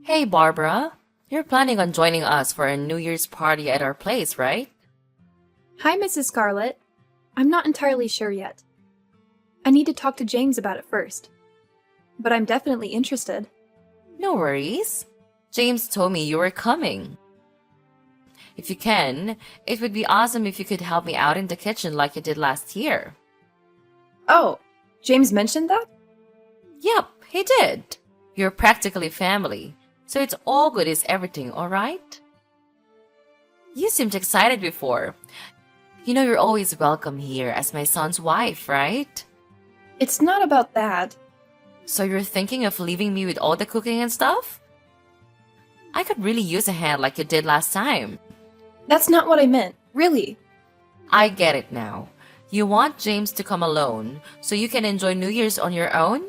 Hey, Barbara. You're planning on joining us for a New Year's party at our place, right? Hi, Mrs. Scarlett. I'm not entirely sure yet. I need to talk to James about it first. But I'm definitely interested. No worries. James told me you were coming. If you can, it would be awesome if you could help me out in the kitchen like you did last year. Oh, James mentioned that? Yep, he did. You're practically family, so it's all good is everything, alright? You seemed excited before. You know you're always welcome here as my son's wife, right? It's not about that. So you're thinking of leaving me with all the cooking and stuff? I could really use a hand like you did last time. That's not what I meant, really. I get it now. You want James to come alone so you can enjoy New Year's on your own?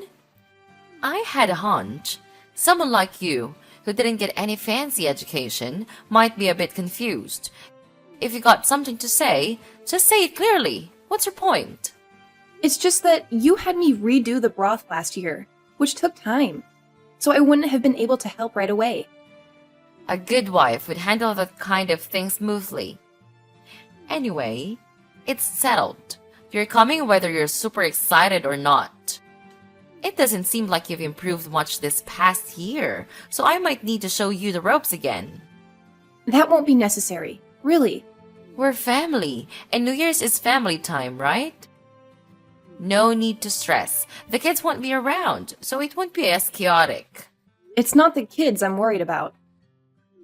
I had a hunch. Someone like you, who didn't get any fancy education, might be a bit confused. If you got something to say, just say it clearly. What's your point? It's just that you had me redo the broth last year, which took time. So I wouldn't have been able to help right away. A good wife would handle that kind of thing smoothly. Anyway, it's settled. You're coming whether you're super excited or not. It doesn't seem like you've improved much this past year, so I might need to show you the ropes again. That won't be necessary, really. We're family, and New Year's is family time, right? No need to stress. The kids won't be around, so it won't be as chaotic. It's not the kids I'm worried about.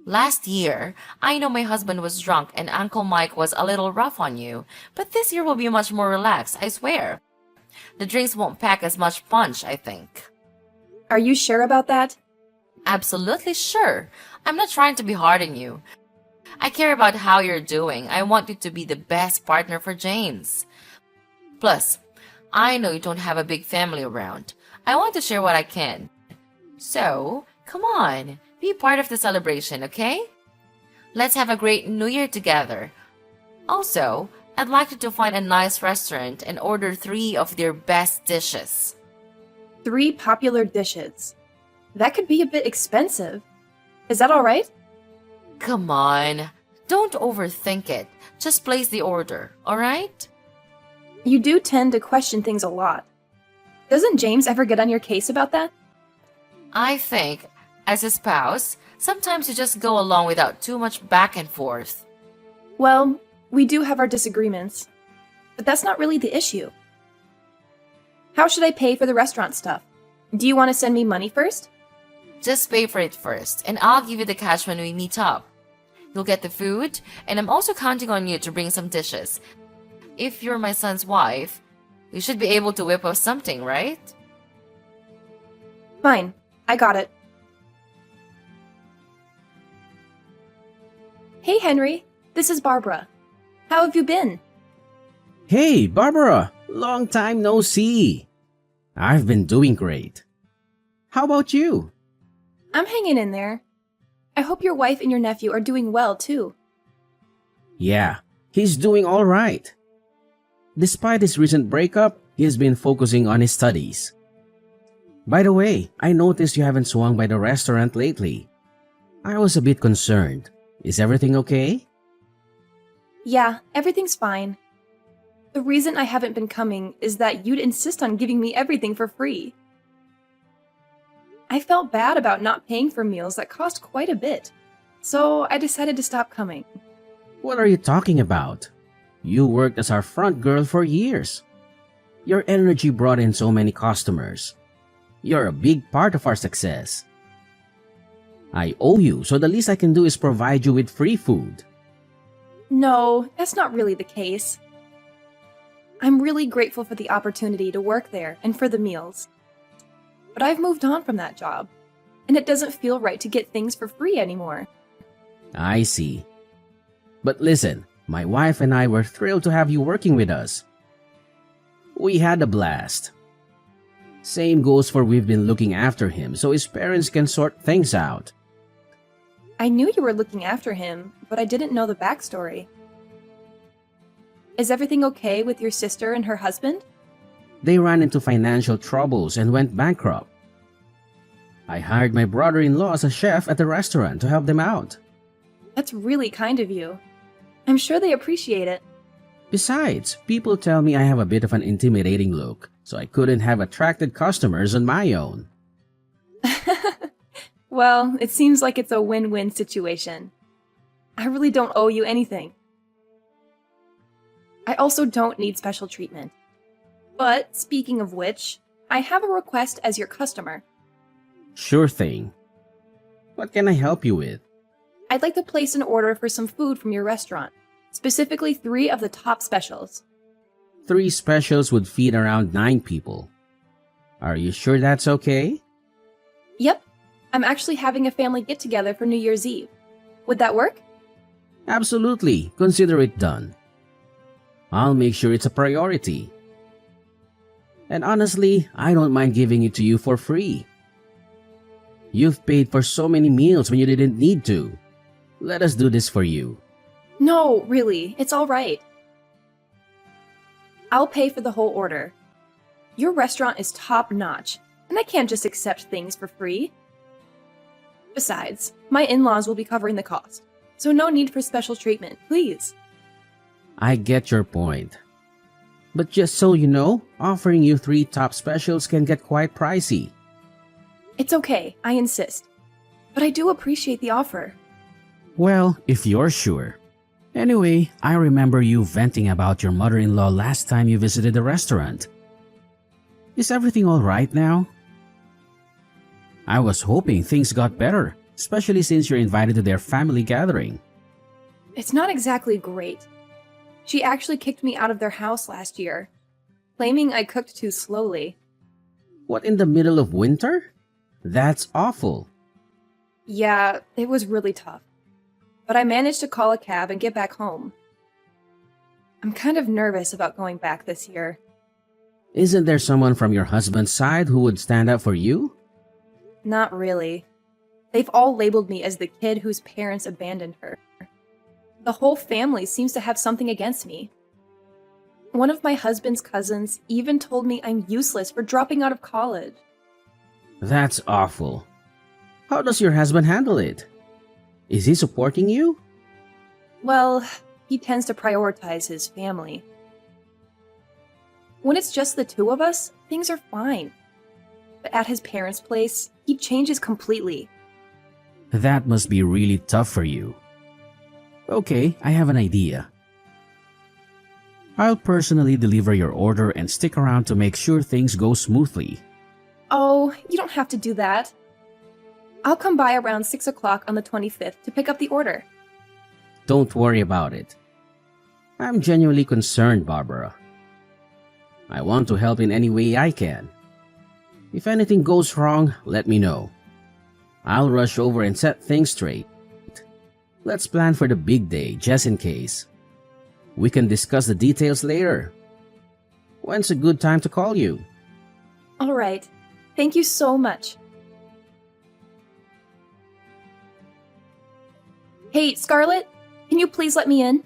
Last year, I know my husband was drunk and Uncle Mike was a little rough on you, but this year will be much more relaxed, I swear. The drinks won't pack as much punch, I think. Are you sure about that? Absolutely sure. I'm not trying to be hard on you. I care about how you're doing. I want you to be the best partner for James. Plus, I know you don't have a big family around. I want to share what I can. So, come on, be part of the celebration, okay? Let's have a great New Year together. Also, I'd like you to find a nice restaurant and order 3 of their best dishes. 3 popular dishes. That could be a bit expensive. Is that all right? Come on, don't overthink it. Just place the order, alright? You do tend to question things a lot. Doesn't James ever get on your case about that? I think, as a spouse, sometimes you just go along without too much back and forth. Well, we do have our disagreements, but that's not really the issue. How should I pay for the restaurant stuff? Do you want to send me money first? Just pay for it first, and I'll give you the cash when we meet up. You'll get the food, and I'm also counting on you to bring some dishes. If you're my son's wife, you should be able to whip up something, right? Fine, I got it. Hey, Henry, this is Barbara. How have you been? Hey, Barbara! Long time no see. I've been doing great. How about you? I'm hanging in there. I hope your wife and your nephew are doing well, too. Yeah, he's doing all right. Despite his recent breakup, he has been focusing on his studies. By the way, I noticed you haven't swung by the restaurant lately. I was a bit concerned. Is everything okay? Yeah, everything's fine. The reason I haven't been coming is that you'd insist on giving me everything for free. I felt bad about not paying for meals that cost quite a bit, so I decided to stop coming. What are you talking about? You worked as our front girl for years. Your energy brought in so many customers. You're a big part of our success. I owe you, so the least I can do is provide you with free food. No, that's not really the case. I'm really grateful for the opportunity to work there and for the meals. But I've moved on from that job, and it doesn't feel right to get things for free anymore. I see. But listen, my wife and I were thrilled to have you working with us. We had a blast. Same goes for we've been looking after him so his parents can sort things out. I knew you were looking after him, but I didn't know the backstory. Is everything okay with your sister and her husband? They ran into financial troubles and went bankrupt. I hired my brother-in-law as a chef at the restaurant to help them out. That's really kind of you. I'm sure they appreciate it. Besides, people tell me I have a bit of an intimidating look, so I couldn't have attracted customers on my own. Well, it seems like it's a win-win situation. I really don't owe you anything. I also don't need special treatment. But, speaking of which, I have a request as your customer. Sure thing. What can I help you with? I'd like to place an order for some food from your restaurant, specifically 3 of the top specials. 3 specials would feed around 9 people. Are you sure that's okay? Yep, I'm actually having a family get-together for New Year's Eve. Would that work? Absolutely. Consider it done. I'll make sure it's a priority. And honestly, I don't mind giving it to you for free. You've paid for so many meals when you didn't need to. Let us do this for you. No, really, it's all right. I'll pay for the whole order. Your restaurant is top-notch, and I can't just accept things for free. Besides, my in-laws will be covering the cost, so no need for special treatment, please. I get your point. But just so you know, offering you 3 top specials can get quite pricey. It's okay, I insist. But I do appreciate the offer. Well, if you're sure. Anyway, I remember you venting about your mother-in-law last time you visited the restaurant. Is everything all right now? I was hoping things got better, especially since you're invited to their family gathering. It's not exactly great. She actually kicked me out of their house last year, claiming I cooked too slowly. What, in the middle of winter? That's awful. Yeah, it was really tough. But I managed to call a cab and get back home. I'm kind of nervous about going back this year. Isn't there someone from your husband's side who would stand up for you? Not really. They've all labeled me as the kid whose parents abandoned her. The whole family seems to have something against me. One of my husband's cousins even told me I'm useless for dropping out of college. That's awful. How does your husband handle it? Is he supporting you? Well, he tends to prioritize his family. When it's just the 2 of us, things are fine. But at his parents' place, he changes completely. That must be really tough for you. Okay, I have an idea. I'll personally deliver your order and stick around to make sure things go smoothly. Oh, you don't have to do that. I'll come by around 6 o'clock on the 25th to pick up the order. Don't worry about it. I'm genuinely concerned, Barbara. I want to help in any way I can. If anything goes wrong, let me know. I'll rush over and set things straight. Let's plan for the big day, just in case. We can discuss the details later. When's a good time to call you? All right. Thank you so much. Hey, Scarlett, can you please let me in?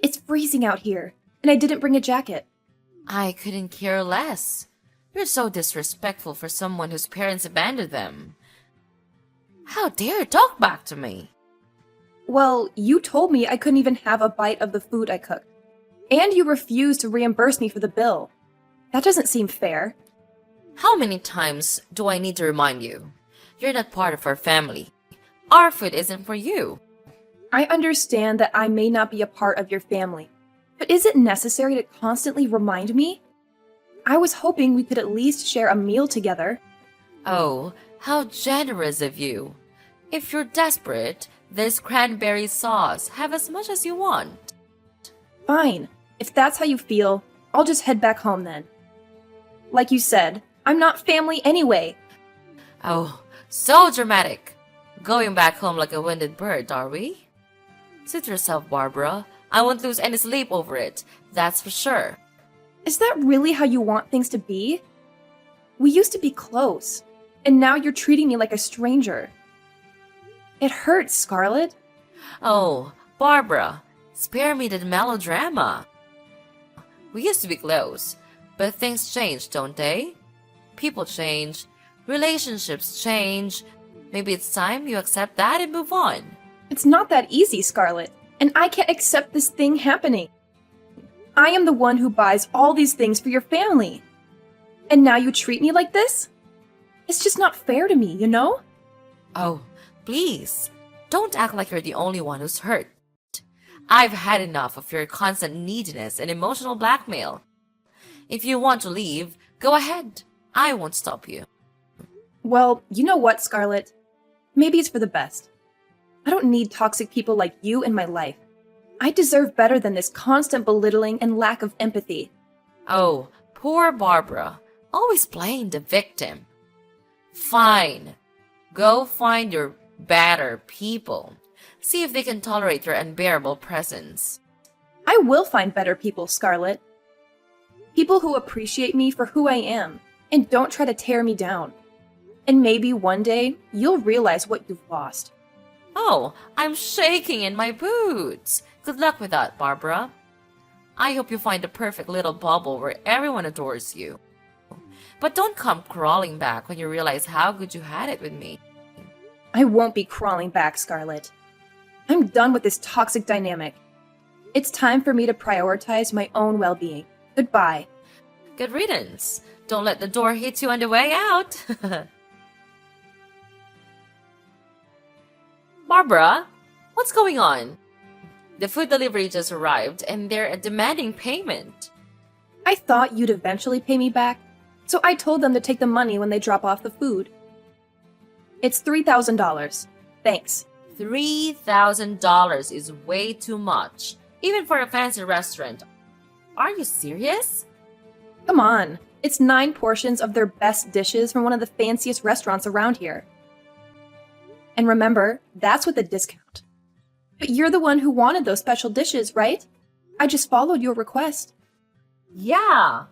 It's freezing out here, and I didn't bring a jacket. I couldn't care less. You're so disrespectful for someone whose parents abandoned them. How dare you talk back to me? Well, you told me I couldn't even have a bite of the food I cooked. And you refused to reimburse me for the bill. That doesn't seem fair. How many times do I need to remind you? You're not part of our family. Our food isn't for you. I understand that I may not be a part of your family, but is it necessary to constantly remind me? I was hoping we could at least share a meal together. Oh, how generous of you. If you're desperate, there's cranberry sauce. Have as much as you want. Fine. If that's how you feel, I'll just head back home then. Like you said, I'm not family anyway. Oh, so dramatic. Going back home like a winded bird, are we? Suit yourself, Barbara. I won't lose any sleep over it, that's for sure. Is that really how you want things to be? We used to be close, and now you're treating me like a stranger. It hurts, Scarlett. Oh, Barbara, spare me the melodrama. We used to be close, but things change, don't they? People change, Relationships change. Maybe it's time you accept that and move on. It's not that easy, Scarlett, and I can't accept this thing happening. I am the one who buys all these things for your family. And now you treat me like this? It's just not fair to me, you know? Oh, please, don't act like you're the only one who's hurt. I've had enough of your constant neediness and emotional blackmail. If you want to leave, go ahead. I won't stop you. Well, you know what, Scarlett? Maybe it's for the best. I don't need toxic people like you in my life. I deserve better than this constant belittling and lack of empathy. Oh, poor Barbara, always playing the victim. Fine. Go find your better people. See if they can tolerate your unbearable presence. I will find better people, Scarlett. People who appreciate me for who I am and don't try to tear me down. And maybe one day you'll realize what you've lost. Oh, I'm shaking in my boots. Good luck with that, Barbara. I hope you find the perfect little bubble where everyone adores you. But don't come crawling back when you realize how good you had it with me. I won't be crawling back, Scarlett. I'm done with this toxic dynamic. It's time for me to prioritize my own well-being. Goodbye. Good riddance. Don't let the door hit you on the way out. Barbara, what's going on? The food delivery just arrived and they're demanding payment. I thought you'd eventually pay me back, so I told them to take the money when they drop off the food. It's $3,000. Thanks. $3,000 is way too much, even for a fancy restaurant. Are you serious? Come on. It's 9 portions of their best dishes from one of the fanciest restaurants around here. And remember, that's with a discount. But you're the one who wanted those special dishes, right? I just followed your request. Yeah,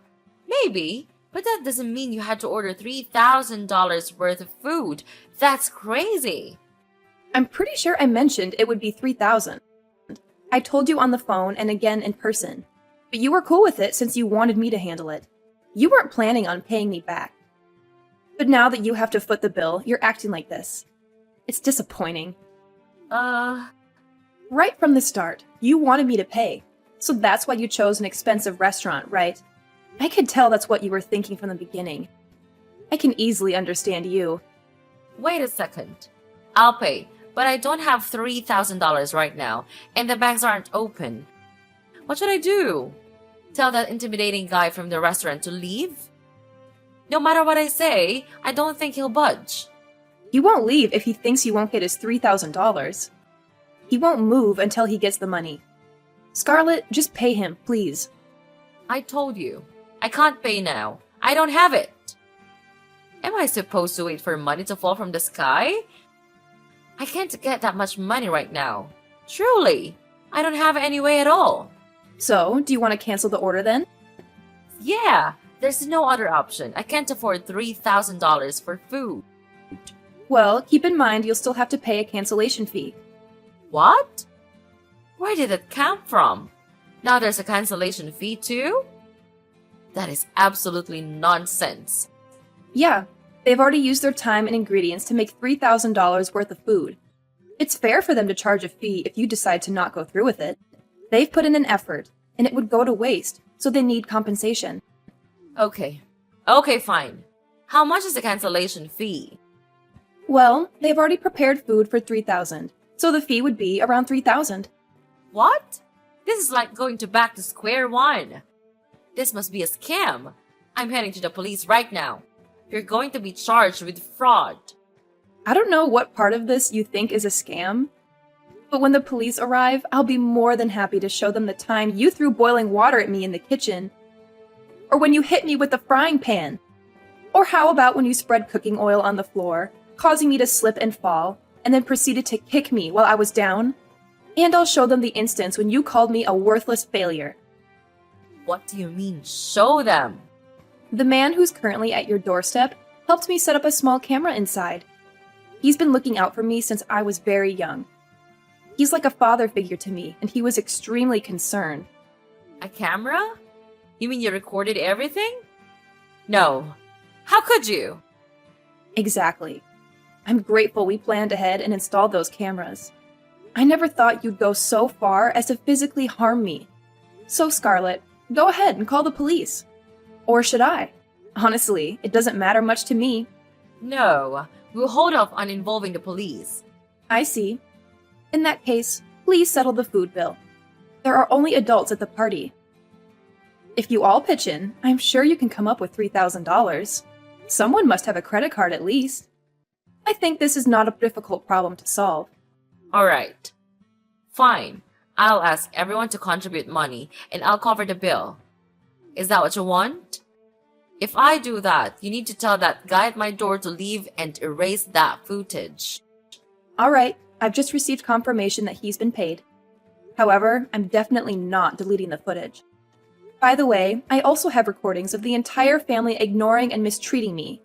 maybe, but that doesn't mean you had to order $3,000 worth of food. That's crazy. I'm pretty sure I mentioned it would be $3,000. I told you on the phone and again in person. But you were cool with it since you wanted me to handle it. You weren't planning on paying me back. But now that you have to foot the bill, you're acting like this. It's disappointing. Right from the start, you wanted me to pay. So that's why you chose an expensive restaurant, right? I could tell that's what you were thinking from the beginning. I can easily understand you. Wait a second. I'll pay, but I don't have $3,000 right now, and the banks aren't open. What should I do? Tell that intimidating guy from the restaurant to leave? No matter what I say, I don't think he'll budge. He won't leave if he thinks he won't get his $3,000. He won't move until he gets the money. Scarlett, just pay him, please. I told you, I can't pay now. I don't have it. Am I supposed to wait for money to fall from the sky? I can't get that much money right now. Truly, I don't have any way at all. So, do you want to cancel the order then? Yeah, there's no other option. I can't afford $3,000 for food. Well, keep in mind you'll still have to pay a cancellation fee. What? Where did it come from? Now there's a cancellation fee too? That is absolutely nonsense. Yeah, they've already used their time and ingredients to make $3,000 worth of food. It's fair for them to charge a fee if you decide to not go through with it. They've put in an effort, and it would go to waste, so they need compensation. Okay, fine. How much is the cancellation fee? Well, they've already prepared food for $3,000, so the fee would be around $3,000. What? This is like going back to square one. This must be a scam. I'm heading to the police right now. You're going to be charged with fraud. I don't know what part of this you think is a scam, but when the police arrive, I'll be more than happy to show them the time you threw boiling water at me in the kitchen, or when you hit me with the frying pan, or how about when you spread cooking oil on the floor, causing me to slip and fall, and then proceeded to kick me while I was down? And I'll show them the instance when you called me a worthless failure. What do you mean, show them? The man who's currently at your doorstep helped me set up a small camera inside. He's been looking out for me since I was very young. He's like a father figure to me, and he was extremely concerned. A camera? You mean you recorded everything? No. How could you? Exactly. I'm grateful we planned ahead and installed those cameras. I never thought you'd go so far as to physically harm me. So, Scarlett, go ahead and call the police. Or should I? Honestly, it doesn't matter much to me. No, we'll hold off on involving the police. I see. In that case, please settle the food bill. There are only adults at the party. If you all pitch in, I'm sure you can come up with $3,000. Someone must have a credit card at least. I think this is not a difficult problem to solve. Alright. Fine. I'll ask everyone to contribute money and I'll cover the bill. Is that what you want? If I do that, you need to tell that guy at my door to leave and erase that footage. Alright, I've just received confirmation that he's been paid. However, I'm definitely not deleting the footage. By the way, I also have recordings of the entire family ignoring and mistreating me.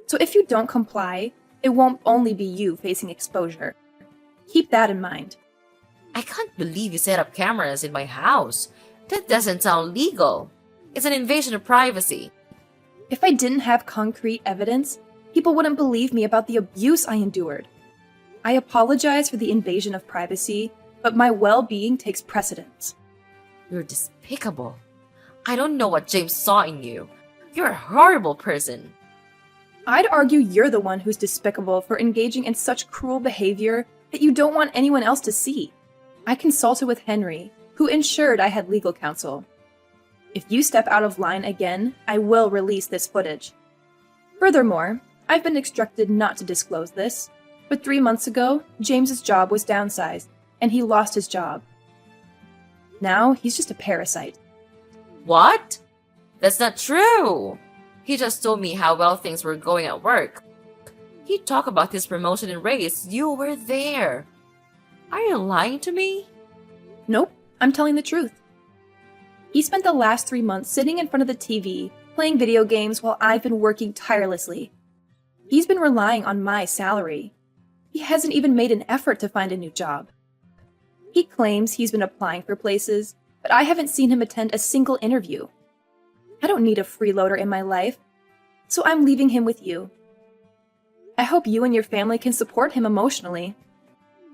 So if you don't comply, it won't only be you facing exposure. Keep that in mind. I can't believe you set up cameras in my house. That doesn't sound legal. It's an invasion of privacy. If I didn't have concrete evidence, people wouldn't believe me about the abuse I endured. I apologize for the invasion of privacy, but my well-being takes precedence. You're despicable. I don't know what James saw in you. You're a horrible person. I'd argue you're the one who's despicable for engaging in such cruel behavior that you don't want anyone else to see. I consulted with Henry, who ensured I had legal counsel. If you step out of line again, I will release this footage. Furthermore, I've been instructed not to disclose this, but 3 months ago, James's job was downsized, and he lost his job. Now, he's just a parasite. What? That's not true. He just told me how well things were going at work. He talked about his promotion and raise. You were there. Are you lying to me? Nope, I'm telling the truth. He spent the last 3 months sitting in front of the TV, playing video games while I've been working tirelessly. He's been relying on my salary. He hasn't even made an effort to find a new job. He claims he's been applying for places, but I haven't seen him attend a single interview. I don't need a freeloader in my life, so I'm leaving him with you. I hope you and your family can support him emotionally.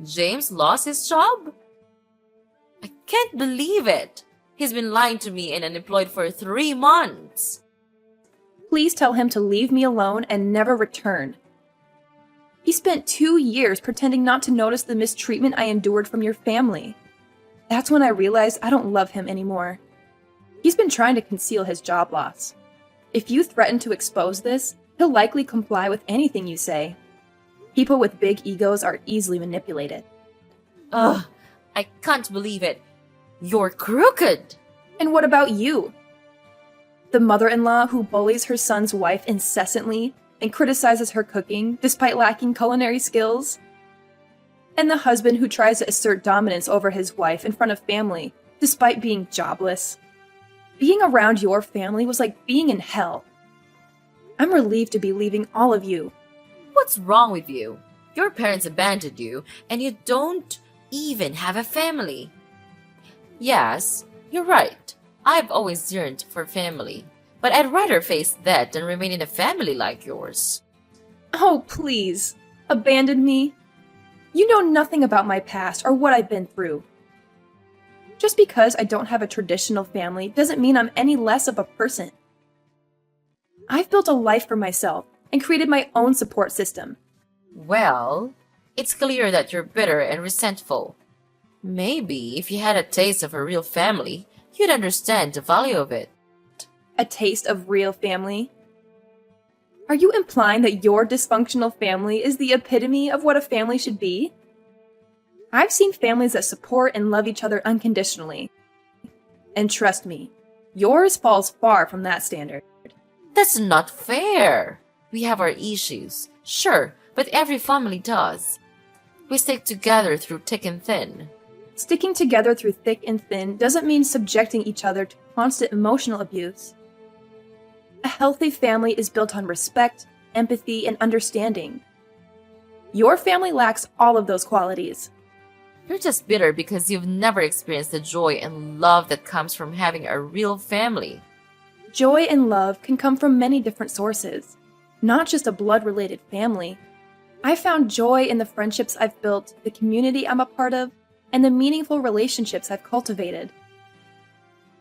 James lost his job? I can't believe it. He's been lying to me and unemployed for 3 months. Please tell him to leave me alone and never return. He spent 2 years pretending not to notice the mistreatment I endured from your family. That's when I realized I don't love him anymore. He's been trying to conceal his job loss. If you threaten to expose this, he'll likely comply with anything you say. People with big egos are easily manipulated. Ugh, I can't believe it. You're crooked. And what about you? The mother-in-law who bullies her son's wife incessantly and criticizes her cooking despite lacking culinary skills? And the husband who tries to assert dominance over his wife in front of family despite being jobless? Being around your family was like being in hell. I'm relieved to be leaving all of you. What's wrong with you? Your parents abandoned you, and you don't even have a family. Yes, you're right. I've always yearned for family, but I'd rather face that than remain in a family like yours. Oh, please. Abandon me? You know nothing about my past or what I've been through. Just because I don't have a traditional family doesn't mean I'm any less of a person. I've built a life for myself and created my own support system. Well, it's clear that you're bitter and resentful. Maybe if you had a taste of a real family, you'd understand the value of it. A taste of real family? Are you implying that your dysfunctional family is the epitome of what a family should be? I've seen families that support and love each other unconditionally. And trust me, yours falls far from that standard. That's not fair. We have our issues, sure, but every family does. We stick together through thick and thin. Sticking together through thick and thin doesn't mean subjecting each other to constant emotional abuse. A healthy family is built on respect, empathy, and understanding. Your family lacks all of those qualities. You're just bitter because you've never experienced the joy and love that comes from having a real family. Joy and love can come from many different sources. not just a blood-related family. I found joy in the friendships I've built, the community I'm a part of, and the meaningful relationships I've cultivated.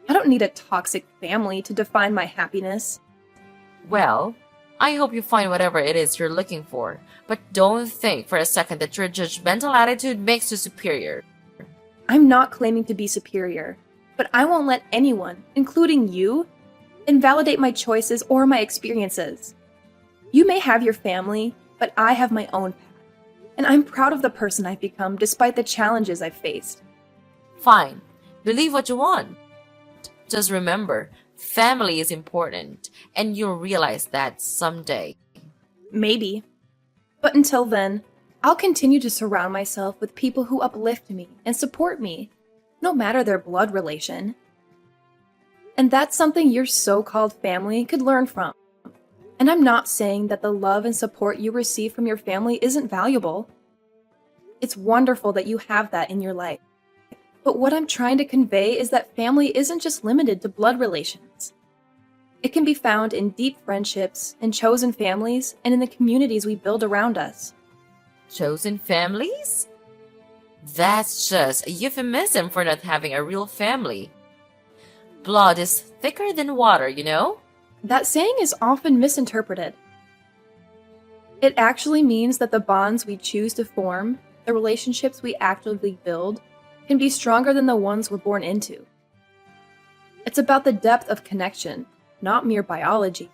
I don't need a toxic family to define my happiness. Well, I hope you find whatever it is you're looking for, but don't think for a second that your judgmental attitude makes you superior. I'm not claiming to be superior, but I won't let anyone, including you, invalidate my choices or my experiences. You may have your family, but I have my own path, and I'm proud of the person I've become despite the challenges I've faced. Fine, believe what you want. Just remember, family is important, and you'll realize that someday. Maybe. But until then, I'll continue to surround myself with people who uplift me and support me, no matter their blood relation. And that's something your so-called family could learn from. And I'm not saying that the love and support you receive from your family isn't valuable. It's wonderful that you have that in your life. But what I'm trying to convey is that family isn't just limited to blood relations. It can be found in deep friendships, in chosen families, and in the communities we build around us. Chosen families? That's just a euphemism for not having a real family. Blood is thicker than water, you know? That saying is often misinterpreted. It actually means that the bonds we choose to form, the relationships we actively build, can be stronger than the ones we're born into. It's about the depth of connection, not mere biology.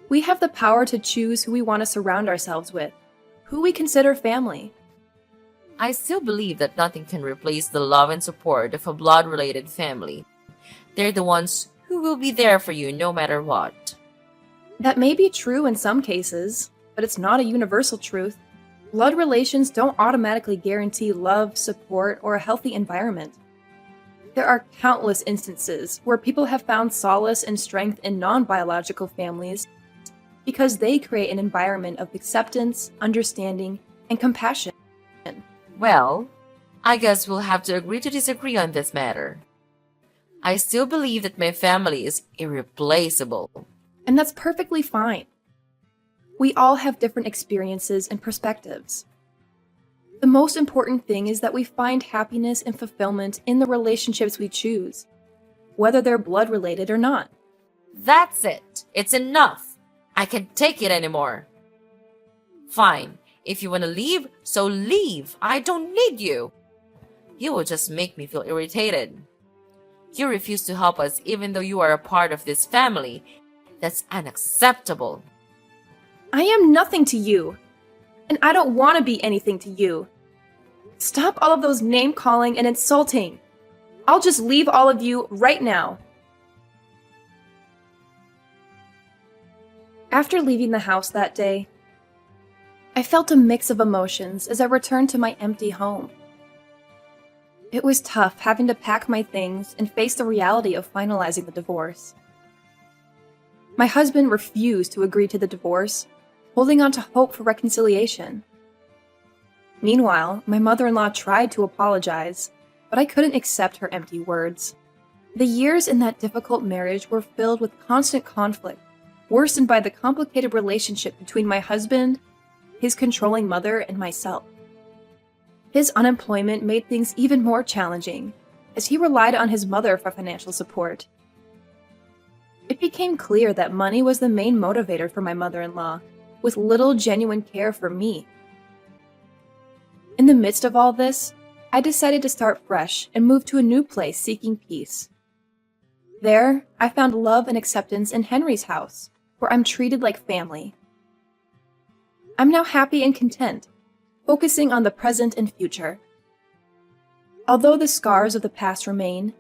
We have the power to choose who we want to surround ourselves with, who we consider family. I still believe that nothing can replace the love and support of a blood-related family. They're the ones who will be there for you no matter what. That may be true in some cases, but it's not a universal truth. Blood relations don't automatically guarantee love, support, or a healthy environment. There are countless instances where people have found solace and strength in non-biological families because they create an environment of acceptance, understanding, and compassion. Well, I guess we'll have to agree to disagree on this matter. I still believe that my family is irreplaceable. And that's perfectly fine. We all have different experiences and perspectives. The most important thing is that we find happiness and fulfillment in the relationships we choose, whether they're blood related or not. That's it. It's enough. I can't take it anymore. Fine. If you want to leave, so leave. I don't need you. You will just make me feel irritated. You refuse to help us even though you are a part of this family. That's unacceptable. I am nothing to you, and I don't want to be anything to you. Stop all of those name-calling and insulting. I'll just leave all of you right now. After leaving the house that day, I felt a mix of emotions as I returned to my empty home. It was tough having to pack my things and face the reality of finalizing the divorce. My husband refused to agree to the divorce, holding on to hope for reconciliation. Meanwhile, my mother-in-law tried to apologize, but I couldn't accept her empty words. The years in that difficult marriage were filled with constant conflict, worsened by the complicated relationship between my husband, his controlling mother, and myself. His unemployment made things even more challenging, as he relied on his mother for financial support. It became clear that money was the main motivator for my mother-in-law, with little genuine care for me. In the midst of all this, I decided to start fresh and move to a new place seeking peace. There, I found love and acceptance in Henry's house, where I'm treated like family. I'm now happy and content, focusing on the present and future. Although the scars of the past remain,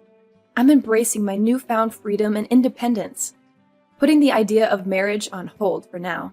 I'm embracing my newfound freedom and independence, putting the idea of marriage on hold for now.